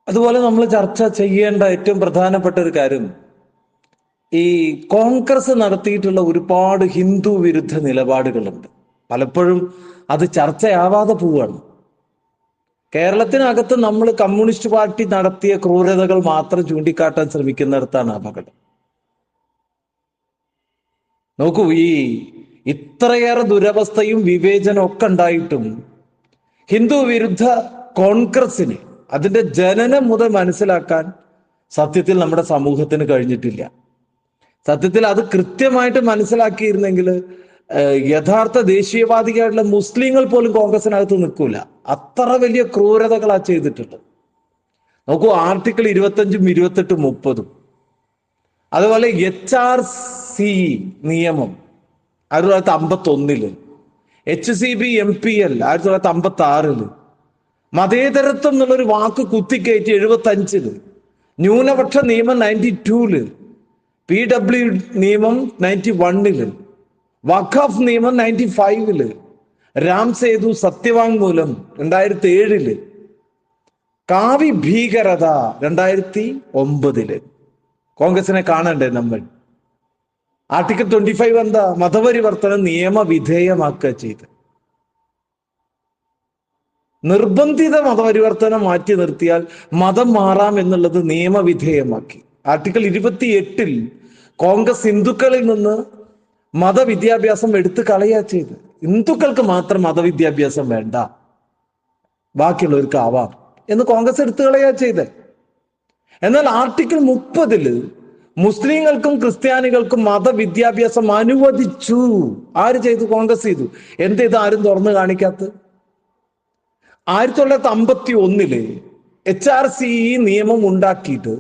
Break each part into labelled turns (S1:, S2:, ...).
S1: അതുപോലെ നമ്മൾ ചർച്ച ചെയ്യേണ്ട ഏറ്റവും പ്രധാനപ്പെട്ട ഒരു കാര്യം, ഈ കോൺഗ്രസ് നടത്തിയിട്ടുള്ള ഒരുപാട് ഹിന്ദു വിരുദ്ധ നിലപാടുകളുണ്ട്. പലപ്പോഴും അത് ചർച്ചയാവാതെ പോവുകയാണ്. കേരളത്തിനകത്ത് നമ്മൾ കമ്മ്യൂണിസ്റ്റ് പാർട്ടി നടത്തിയ ക്രൂരതകൾ മാത്രം ചൂണ്ടിക്കാട്ടാൻ ശ്രമിക്കുന്നിടത്താണ് അപകടം. നോക്കൂ, ഇത്രയേറെ ദുരവസ്ഥയും വിവേചനവും ഒക്കെ ഉണ്ടായിട്ടും ഹിന്ദു വിരുദ്ധ കോൺഗ്രസിന് അതിന്റെ ജനനം മുതൽ മനസ്സിലാക്കാൻ സത്യത്തിൽ നമ്മുടെ സമൂഹത്തിന് കഴിഞ്ഞിട്ടില്ല. സത്യത്തിൽ അത് കൃത്യമായിട്ട് മനസ്സിലാക്കിയിരുന്നെങ്കിൽ യഥാർത്ഥ ദേശീയവാദികളായിട്ടുള്ള മുസ്ലിങ്ങൾ പോലും കോൺഗ്രസിനകത്ത് നിൽക്കൂല. അത്ര വലിയ ക്രൂരതകളാ ചെയ്തിട്ടുള്ളത്. നോക്കൂ, ആർട്ടിക്കിൾ 25, 28, 30, അതുപോലെ HRC നിയമം 1951, HCB MPL 1956, മതേതരത്വം എന്നുള്ളൊരു വാക്ക് കുത്തിക്കയറ്റി 75, ന്യൂനപക്ഷ നിയമം 92, PW നിയമം 91, വഖഫ് നിയമം 95, രാം സേതു സത്യവാങ്മൂലം 2007, കാവി ഭീകരത 2009. കോൺഗ്രസിനെ കാണണ്ടേ നമ്മൾ? ആർട്ടിക്കിൾ 25 എന്താ? മതപരിവർത്തനം നിയമവിധേയമാക്കുക ചെയ്ത്. നിർബന്ധിത മതപരിവർത്തനം മാറ്റി നിർത്തിയാൽ മതം മാറാം എന്നുള്ളത് നിയമവിധേയമാക്കി. ആർട്ടിക്കിൾ 28 കോൺഗ്രസ് ഹിന്ദുക്കളിൽ നിന്ന് മതവിദ്യാഭ്യാസം എടുത്തു കളയാ ചെയ്ത്. ഹിന്ദുക്കൾക്ക് മാത്രം മതവിദ്യാഭ്യാസം വേണ്ട, ബാക്കിയുള്ളവർക്ക് ആവാം എന്ന് കോൺഗ്രസ് എടുത്തു കളയാ ചെയ്ത്. എന്നാൽ ആർട്ടിക്കിൾ 30 മുസ്ലിങ്ങൾക്കും ക്രിസ്ത്യാനികൾക്കും മതവിദ്യാഭ്യാസം അനുവദിച്ചു. ആര് ചെയ്തു? കോൺഗ്രസ് ചെയ്തു. എന്ത് ഇത് ആരും തുറന്നു കാണിക്കാത്ത? 1951 HRC നിയമം ഉണ്ടാക്കിയിട്ട്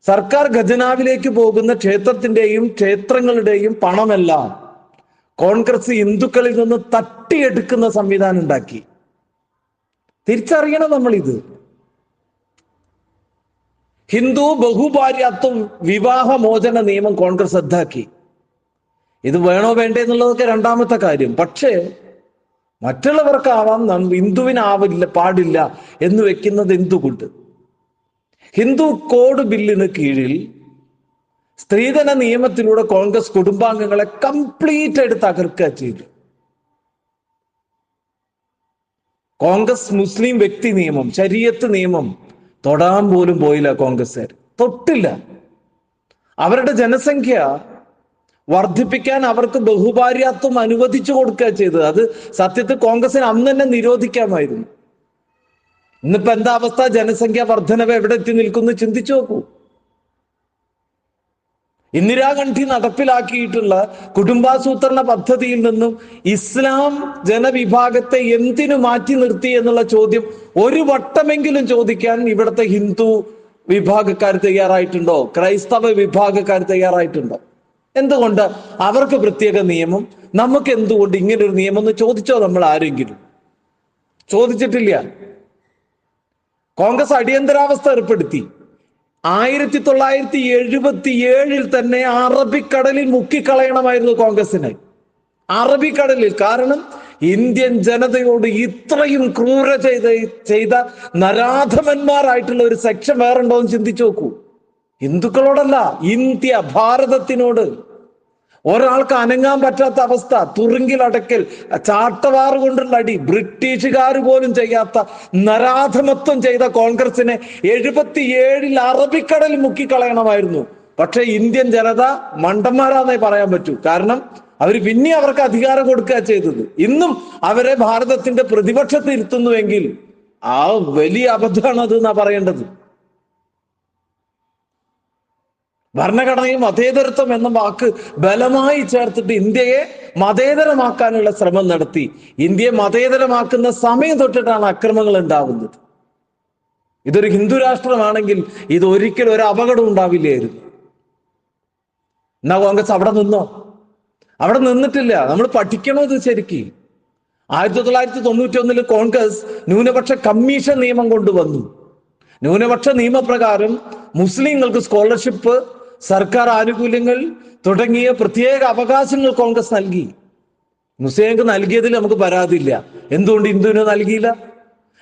S1: സർക്കാർ ഖജനാവിലേക്ക് പോകുന്ന ക്ഷേത്രത്തിന്റെയും ക്ഷേത്രങ്ങളുടെയും പണമെല്ലാം കോൺഗ്രസ് ഹിന്ദുക്കളിൽ നിന്ന് തട്ടിയെടുക്കുന്ന സംവിധാനം ഉണ്ടാക്കി. തിരിച്ചറിയണം നമ്മളിത്. ഹിന്ദു ബഹുഭാര്യാത്വം വിവാഹമോചന നിയമം കോൺഗ്രസ് റദ്ദാക്കി. ഇത് വേണോ വേണ്ടേ എന്നുള്ളതൊക്കെ രണ്ടാമത്തെ കാര്യം. പക്ഷേ മറ്റുള്ളവർക്കാവാം, ഹിന്ദുവിനാവില്ല, പാടില്ല എന്ന് വെക്കുന്നത് എന്തുകൊണ്ട്? ഹിന്ദു കോഡ് ബില്ലിന് കീഴിൽ സ്ത്രീധന നിയമത്തിലൂടെ കോൺഗ്രസ് കുടുംബാംഗങ്ങളെ കംപ്ലീറ്റ് ആയിട്ട് തകർക്കുക ചെയ്തു. കോൺഗ്രസ് മുസ്ലിം വ്യക്തി നിയമം, ശരീഅത്ത് നിയമം തൊടാൻ പോലും പോയില്ല. കോൺഗ്രസ്സുകാർ തൊട്ടില്ല. അവരുടെ ജനസംഖ്യ വർദ്ധിപ്പിക്കാൻ അവർക്ക് ബഹുഭാര്യാത്വം അനുവദിച്ചു കൊടുക്കുക ചെയ്തത്. അത് സത്യത്തിൽ കോൺഗ്രസിന് അന്ന് തന്നെ നിരോധിക്കാമായിരുന്നു. ഇന്നിപ്പോ എന്താ അവസ്ഥ? ജനസംഖ്യ വർധനവ് എവിടെ എത്തി നിൽക്കുന്നു ചിന്തിച്ചു നോക്കൂ. ഇന്ദിരാഗാന്ധി നടപ്പിലാക്കിയിട്ടുള്ള കുടുംബാസൂത്രണ പദ്ധതിയിൽ നിന്നും ഇസ്ലാം ജനവിഭാഗത്തെ എന്തിനു മാറ്റി നിർത്തി എന്നുള്ള ചോദ്യം ഒരു വട്ടമെങ്കിലും ചോദിക്കാൻ ഇവിടുത്തെ ഹിന്ദു വിഭാഗക്കാർ തയ്യാറായിട്ടുണ്ടോ? ക്രൈസ്തവ വിഭാഗക്കാർ തയ്യാറായിട്ടുണ്ടോ? എന്തുകൊണ്ട് അവർക്ക് പ്രത്യേക നിയമം, നമുക്ക് എന്തുകൊണ്ട് ഇങ്ങനൊരു നിയമം എന്ന് ചോദിച്ചോ നമ്മൾ ആരെങ്കിലും? ചോദിച്ചിട്ടില്ല. കോൺഗ്രസ് അടിയന്തരാവസ്ഥ ഏർപ്പെടുത്തി. 1977 തന്നെ അറബിക്കടലിൽ മുക്കിക്കളയണമായിരുന്നു കോൺഗ്രസിനെ. അറബിക്കടലിൽ. കാരണം ഇന്ത്യൻ ജനതയോട് ഇത്രയും ക്രൂര ചെയ്ത നരാധമന്മാരായിട്ടുള്ള ഒരു സെക്ഷൻ വേറുണ്ടോ എന്ന് ചിന്തിച്ചു നോക്കൂ. ഹിന്ദുക്കളോടല്ല, ഇന്ത്യ ഭാരതത്തിനോട്. ഒരാൾക്ക് അനങ്ങാൻ പറ്റാത്ത അവസ്ഥ, തുറുങ്കിലടക്കൽ, ചാട്ടവാറ് കൊണ്ടുള്ള അടി, ബ്രിട്ടീഷുകാർ പോലും ചെയ്യാത്ത നരാധമത്വം ചെയ്ത കോൺഗ്രസിനെ 77 അറബിക്കടലിൽ മുക്കിക്കളയണമായിരുന്നു. പക്ഷെ ഇന്ത്യൻ ജനത മണ്ടന്മാരാന്നേ പറയാൻ പറ്റൂ. കാരണം അവർ പിന്നെ അവർക്ക് അധികാരം കൊടുക്കുക ചെയ്തത്. ഇന്നും അവരെ ഭാരതത്തിന്റെ പ്രതിപക്ഷത്ത് ഇരുത്തുന്നുവെങ്കിൽ ആ വലിയ അബദ്ധമാണ് അത് എന്നാ പറയേണ്ടത്. ഭരണഘടനയും മതേതരത്വം എന്ന വാക്ക് ബലമായി ചേർത്തിട്ട് ഇന്ത്യയെ മതേതരമാക്കാനുള്ള ശ്രമം നടത്തി. ഇന്ത്യയെ മതേതരമാക്കുന്ന സമയം തൊട്ടിട്ടാണ് അക്രമങ്ങൾ ഉണ്ടാവുന്നത്. ഇതൊരു ഹിന്ദു രാഷ്ട്രമാണെങ്കിൽ ഇത് ഒരിക്കലും ഒരു അപകടം ഉണ്ടാവില്ലായിരുന്നു. എന്നാ കോൺഗ്രസ് അവിടെ നിന്നോ? അവിടെ നിന്നിട്ടില്ല. നമ്മൾ പഠിക്കണോ ഇത് ശരിക്കും? 1991 കോൺഗ്രസ് ന്യൂനപക്ഷ കമ്മീഷൻ നിയമം കൊണ്ടുവന്നു. ന്യൂനപക്ഷ നിയമപ്രകാരം മുസ്ലിങ്ങൾക്ക് സ്കോളർഷിപ്പ്, സർക്കാർ ആനുകൂല്യങ്ങൾ തുടങ്ങിയ പ്രത്യേക അവകാശങ്ങൾ കോൺഗ്രസ് നൽകി. മുസ്ലിങ്ങൾക്ക് നൽകിയതിൽ നമുക്ക് പരാതിയില്ല. എന്തുകൊണ്ട് ഹിന്ദുവിന് നൽകിയില്ല?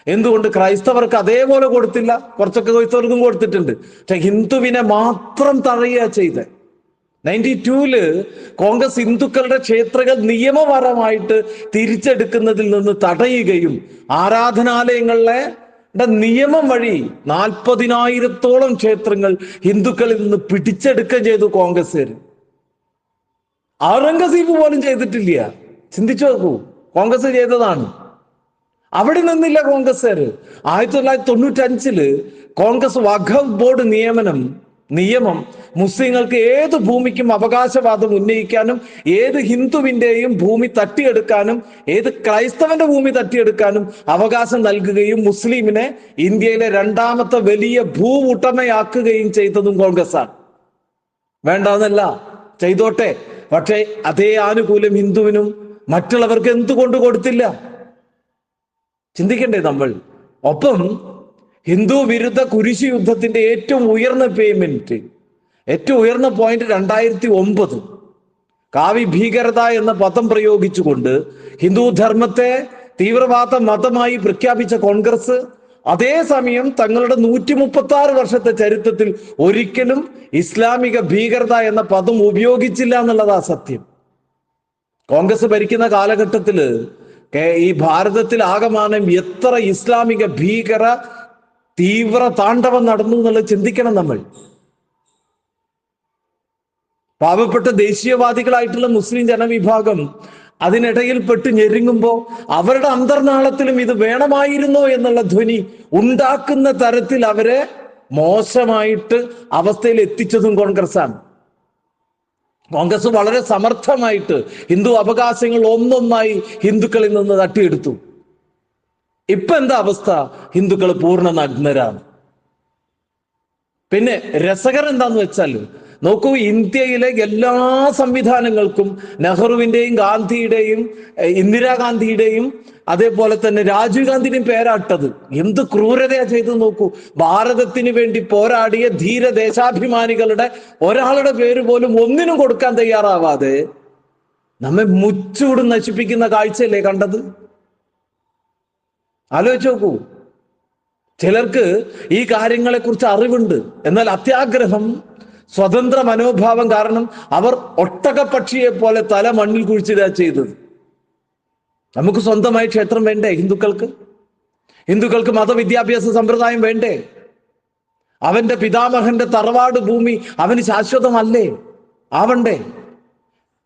S1: എന്തുകൊണ്ട് ക്രൈസ്തവർക്ക് അതേപോലെ കൊടുത്തില്ല? കുറച്ചൊക്കെ ക്രൈസ്തവർക്കും കൊടുത്തിട്ടുണ്ട്, പക്ഷെ ഹിന്ദുവിനെ മാത്രം തഴയുക ചെയ്ത്. 92-ല് കോൺഗ്രസ് ഹിന്ദുക്കളുടെ ക്ഷേത്രങ്ങൾ നിയമപരമായിട്ട് തിരിച്ചെടുക്കുന്നതിൽ നിന്ന് തടയുകയും ആരാധനാലയങ്ങളിലെ നിയമം വഴി 40,000-ഓളം ക്ഷേത്രങ്ങൾ ഹിന്ദുക്കളിൽ നിന്ന് പിടിച്ചെടുക്കുകയും ചെയ്തു കോൺഗ്രസ്സുകാർ. ഔറംഗസീബ് പോലും ചെയ്തിട്ടില്ല. ചിന്തിച്ചു നോക്കൂ, കോൺഗ്രസ് ചെയ്തതാണ്. അവിടെ നിന്നില്ല കോൺഗ്രസ്സുകാർ. 1995-ല് കോൺഗ്രസ് വഖഫ് ബോർഡ് നിയമം മുസ്ലിങ്ങൾക്ക് ഏത് ഭൂമിക്കും അവകാശവാദം ഉന്നയിക്കാനും ഏത് ഹിന്ദുവിന്റെയും ഭൂമി തട്ടിയെടുക്കാനും ഏത് ക്രൈസ്തവന്റെ ഭൂമി തട്ടിയെടുക്കാനും അവകാശം നൽകുകയും മുസ്ലിമിനെ ഇന്ത്യയിലെ 2ാമത്തെ വലിയ ഉടമയാക്കുകയും ചെയ്തതും കോൺഗ്രസ്സാണ്. വേണ്ടെന്നല്ല, ചെയ്തോട്ടെ, പക്ഷേ അതേ ആനുകൂല്യം ഹിന്ദുവിനും മറ്റുള്ളവർക്ക് എന്തുകൊണ്ട് കൊടുത്തില്ല? ചിന്തിക്കണ്ടേ നമ്മൾ? ഒപ്പം ഹിന്ദു വിരുദ്ധ കുരിശ് യുദ്ധത്തിന്റെ ഏറ്റവും ഉയർന്ന പോയിന്റ് 2009 കാവി ഭീകരത എന്ന പദം പ്രയോഗിച്ചുകൊണ്ട് ഹിന്ദു ധർമ്മത്തെ തീവ്രവാദ മതമായി പ്രഖ്യാപിച്ച കോൺഗ്രസ് അതേസമയം തങ്ങളുടെ 136 വർഷത്തെ ചരിത്രത്തിൽ ഒരിക്കലും ഇസ്ലാമിക ഭീകരത എന്ന പദം ഉപയോഗിച്ചില്ല എന്നുള്ളതാ സത്യം. കോൺഗ്രസ് ഭരിക്കുന്ന കാലഘട്ടത്തില് ഈ ഭാരതത്തിൽ ആകമാനം എത്ര ഇസ്ലാമിക ഭീകര തീവ്ര താണ്ഡവം നടന്നു എന്നുള്ളത് ചിന്തിക്കണം നമ്മൾ. പാവപ്പെട്ട ദേശീയവാദികളായിട്ടുള്ള മുസ്ലിം ജനവിഭാഗം അതിനിടയിൽ പെട്ട് ഞെരുങ്ങുമ്പോൾ അവരുടെ അന്തർനാളത്തിലും ഇത് വേണമായിരുന്നോ എന്നുള്ള ധ്വനി ഉണ്ടാക്കുന്ന തരത്തിൽ അവരെ മോശമായിട്ട് അവസ്ഥയിൽ എത്തിച്ചതും കോൺഗ്രസ്സാണ്. കോൺഗ്രസ് വളരെ സമർത്ഥമായിട്ട് ഹിന്ദു അവകാശങ്ങൾ ഒന്നൊന്നായി ഹിന്ദുക്കളിൽ നിന്ന് തട്ടിയെടുത്തു. ഇപ്പൊ എന്താ അവസ്ഥ? ഹിന്ദുക്കൾ പൂർണ്ണ നഗ്നരാണ്. പിന്നെ രസകരം എന്താന്ന് വെച്ചാൽ നോക്കൂ, ഇന്ത്യയിലെ എല്ലാ സംവിധാനങ്ങൾക്കും നെഹ്റുവിന്റെയും ഗാന്ധിയുടെയും ഇന്ദിരാഗാന്ധിയുടെയും അതേപോലെ തന്നെ രാജീവ് ഗാന്ധിയുടെയും പേരാട്ടത്. എന്ത് ക്രൂരതയാ ചെയ്തു നോക്കൂ. ഭാരതത്തിന് വേണ്ടി പോരാടിയ ധീര ദേശാഭിമാനികളുടെ ഒരാളുടെ പേര് പോലും ഒന്നിനും കൊടുക്കാൻ തയ്യാറാവാതെ നമ്മെ മുച്ചൂട് നശിപ്പിക്കുന്ന കാഴ്ചയല്ലേ കണ്ടത്? ആലോചിച്ച് നോക്കൂ. ചിലർക്ക് ഈ കാര്യങ്ങളെ കുറിച്ച് അറിവുണ്ട്, എന്നാൽ അത്യാഗ്രഹം, സ്വതന്ത്ര മനോഭാവം കാരണം അവർ ഒട്ടകപ്പക്ഷിയെ പോലെ തല മണ്ണിൽ കുഴിച്ചിടുക ചെയ്തത്. നമുക്ക് സ്വന്തമായി ക്ഷേത്രം വേണ്ടേ? ഹിന്ദുക്കൾക്ക് മതവിദ്യാഭ്യാസ സമ്പ്രദായം വേണ്ടേ? അവന്റെ പിതാമഹന്റെ തറവാട് ഭൂമി അവന് ശാശ്വതമല്ലേ? ആവണ്ടേ?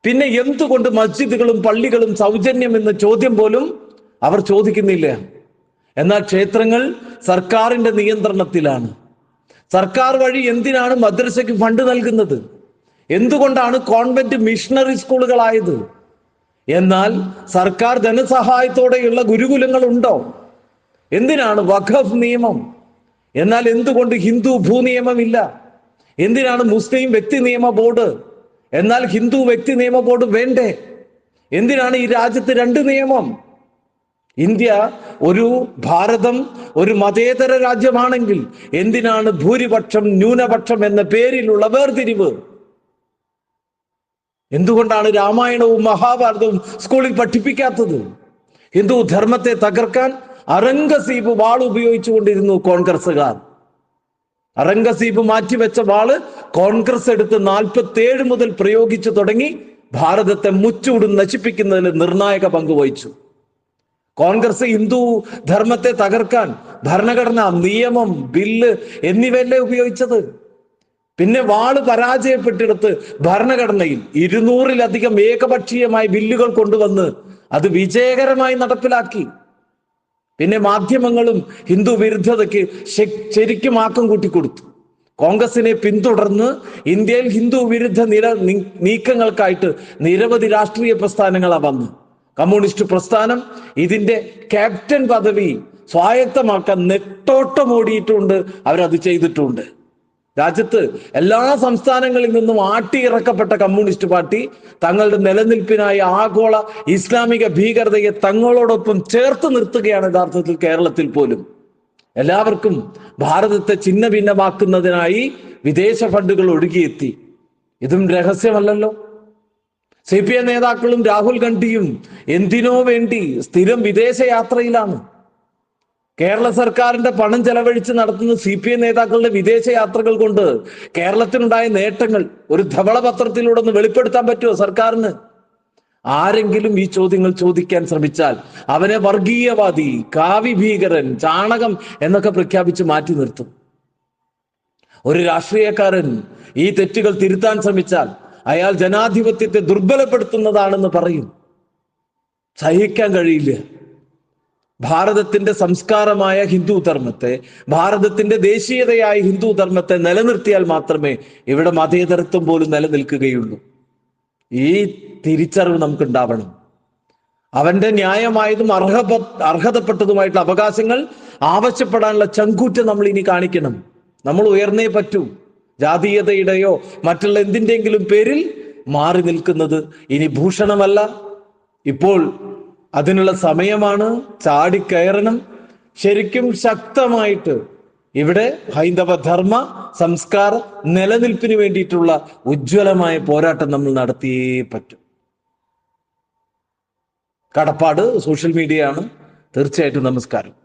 S1: പിന്നെ എന്തുകൊണ്ട് മസ്ജിദുകളും പള്ളികളും സൗജന്യം എന്ന ചോദ്യം പോലും അവർ ചോദിക്കുന്നില്ല. എന്നാൽ ക്ഷേത്രങ്ങൾ സർക്കാരിന്റെ നിയന്ത്രണത്തിലാണ്. സർക്കാർ വഴി എന്തിനാണ് മദ്രസയ്ക്ക് ഫണ്ട് നൽകുന്നത്? എന്തുകൊണ്ടാണ് കോൺവെന്റ് മിഷണറി സ്കൂളുകളായത്? എന്നാൽ സർക്കാർ ധനസഹായത്തോടെയുള്ള ഗുരുകുലങ്ങൾ ഉണ്ടോ? എന്തിനാണ് വഖഫ് നിയമം? എന്നാൽ എന്തുകൊണ്ട് ഹിന്ദു ഭൂനിയമമില്ല? എന്തിനാണ് മുസ്ലിം വ്യക്തി നിയമ ബോർഡ്? എന്നാൽ ഹിന്ദു വ്യക്തി നിയമ ബോർഡ് വേണ്ടേ? എന്തിനാണ് ഈ രാജ്യത്ത് 2 നിയമം? ഭാരതം ഒരു മതേതര രാജ്യമാണെങ്കിൽ എന്തിനാണ് ഭൂരിപക്ഷം ന്യൂനപക്ഷം എന്ന പേരിലുള്ള വേർതിരിവ്? എന്തുകൊണ്ടാണ് രാമായണവും മഹാഭാരതവും സ്കൂളിൽ പഠിപ്പിക്കാത്തത്? ഹിന്ദു ധർമ്മത്തെ തകർക്കാൻ ഔറംഗസീബ് വാൾ ഉപയോഗിച്ചുകൊണ്ടിരുന്നു കോൺഗ്രസ്സുകാർ. ഔറംഗസീബ് മാറ്റിവെച്ച വാള് കോൺഗ്രസ് എടുത്ത് 47 മുതൽ പ്രയോഗിച്ചു തുടങ്ങി ഭാരതത്തെ മുച്ചൂടും നശിപ്പിക്കുന്നതിൽ നിർണായക പങ്ക് വഹിച്ചു. കോൺഗ്രസ് ഹിന്ദു ധർമ്മത്തെ തകർക്കാൻ ഭരണഘടന, നിയമം, ബില്ല് എന്നിവയല്ലേ ഉപയോഗിച്ചത്? പിന്നെ വാള് പരാജയപ്പെട്ടെടുത്ത് ഭരണഘടനയിൽ 200-ലധികം ഏകപക്ഷീയമായ ബില്ലുകൾ കൊണ്ടുവന്ന് അത് വിജയകരമായി നടപ്പിലാക്കി. പിന്നെ മാധ്യമങ്ങളും ഹിന്ദു വിരുദ്ധതയ്ക്ക് ശരിക്കും ആക്കം കൂട്ടിക്കൊടുത്തു. കോൺഗ്രസിനെ പിന്തുടർന്ന് ഇന്ത്യയിൽ ഹിന്ദു വിരുദ്ധ നീക്കങ്ങൾക്കായിട്ട് നിരവധി രാഷ്ട്രീയ പ്രസ്ഥാനങ്ങളാണ് വന്നു. കമ്മ്യൂണിസ്റ്റ് പ്രസ്ഥാനം ഇതിന്റെ ക്യാപ്റ്റൻ പദവി സ്വായത്തമാക്കാൻ നെട്ടോട്ടമോടിയിട്ടുണ്ട്. അവരത് ചെയ്തിട്ടുണ്ട്. രാജ്യത്ത് എല്ലാ സംസ്ഥാനങ്ങളിൽ നിന്നും ആട്ടിയിറക്കപ്പെട്ട കമ്മ്യൂണിസ്റ്റ് പാർട്ടി തങ്ങളുടെ നിലനിൽപ്പിനായി ആഗോള ഇസ്ലാമിക ഭീകരതയെ തങ്ങളോടൊപ്പം ചേർത്ത് നിർത്തുകയാണ്. യഥാർത്ഥത്തിൽ കേരളത്തിൽ പോലും എല്ലാവർക്കും ഭാരതത്തെ ഛിന്ന ഭിന്നമാക്കുന്നതിനായി വിദേശ ഫണ്ടുകൾ ഒഴുകിയെത്തി. ഇതും രഹസ്യമല്ലല്ലോ. CPI നേതാക്കളും രാഹുൽ ഗാന്ധിയും എന്തിനോ വേണ്ടി സ്ഥിരം വിദേശ യാത്രയിലാണ്. കേരള സർക്കാരിന്റെ പണം ചെലവഴിച്ച് നടത്തുന്ന CPI നേതാക്കളുടെ വിദേശ യാത്രകൾ കൊണ്ട് കേരളത്തിനുണ്ടായ നേട്ടങ്ങൾ ഒരു ധവളപത്രത്തിലൂടെ ഒന്ന് വെളിപ്പെടുത്താൻ പറ്റുമോ സർക്കാരിന്? ആരെങ്കിലും ഈ ചോദ്യങ്ങൾ ചോദിക്കാൻ ശ്രമിച്ചാൽ അവനെ വർഗീയവാദി, കാവി ഭീകരൻ, ചാണകം എന്നൊക്കെ പ്രഖ്യാപിച്ച് മാറ്റി നിർത്തും. ഒരു രാഷ്ട്രീയക്കാരൻ ഈ തെറ്റുകൾ തിരുത്താൻ ശ്രമിച്ചാൽ അയാൾ ജനാധിപത്യത്തെ ദുർബലപ്പെടുത്തുന്നതാണെന്ന് പറയും. സഹിക്കാൻ കഴിയില്ല. ഭാരതത്തിന്റെ സംസ്കാരമായ ഹിന്ദു ധർമ്മത്തെ, ഭാരതത്തിന്റെ ദേശീയതയായ ഹിന്ദു ധർമ്മത്തെ നിലനിർത്തിയാൽ മാത്രമേ ഇവിടെ മതേതരത്വം പോലും നിലനിൽക്കുകയുള്ളൂ. ഈ തിരിച്ചറിവ് നമുക്ക് ഉണ്ടാവണം. അവന്റെ ന്യായമായതും അർഹതപ്പെട്ടതുമായിട്ടുള്ള അവകാശങ്ങൾ ആവശ്യപ്പെടാനുള്ള ചങ്കൂറ്റം നമ്മൾ ഇനി കാണിക്കണം. നമ്മൾ ഉയർന്നേ പറ്റൂ. ജാതീയതയുടെയോ മറ്റുള്ള എന്തിൻ്റെങ്കിലും പേരിൽ മാറി നിൽക്കുന്നത് ഇനി ഭൂഷണമല്ല. ഇപ്പോൾ അതിനുള്ള സമയമാണ്. ചാടിക്കയറണം. ശരിക്കും ശക്തമായിട്ട് ഇവിടെ ഹൈന്ദവ ധർമ്മ സംസ്കാര നിലനിൽപ്പിന് വേണ്ടിയിട്ടുള്ള ഉജ്ജ്വലമായ പോരാട്ടം നമ്മൾ നടത്തിയേ പറ്റും. കടപ്പാട് സോഷ്യൽ മീഡിയ ആണ്. തീർച്ചയായിട്ടും നമസ്കാരം.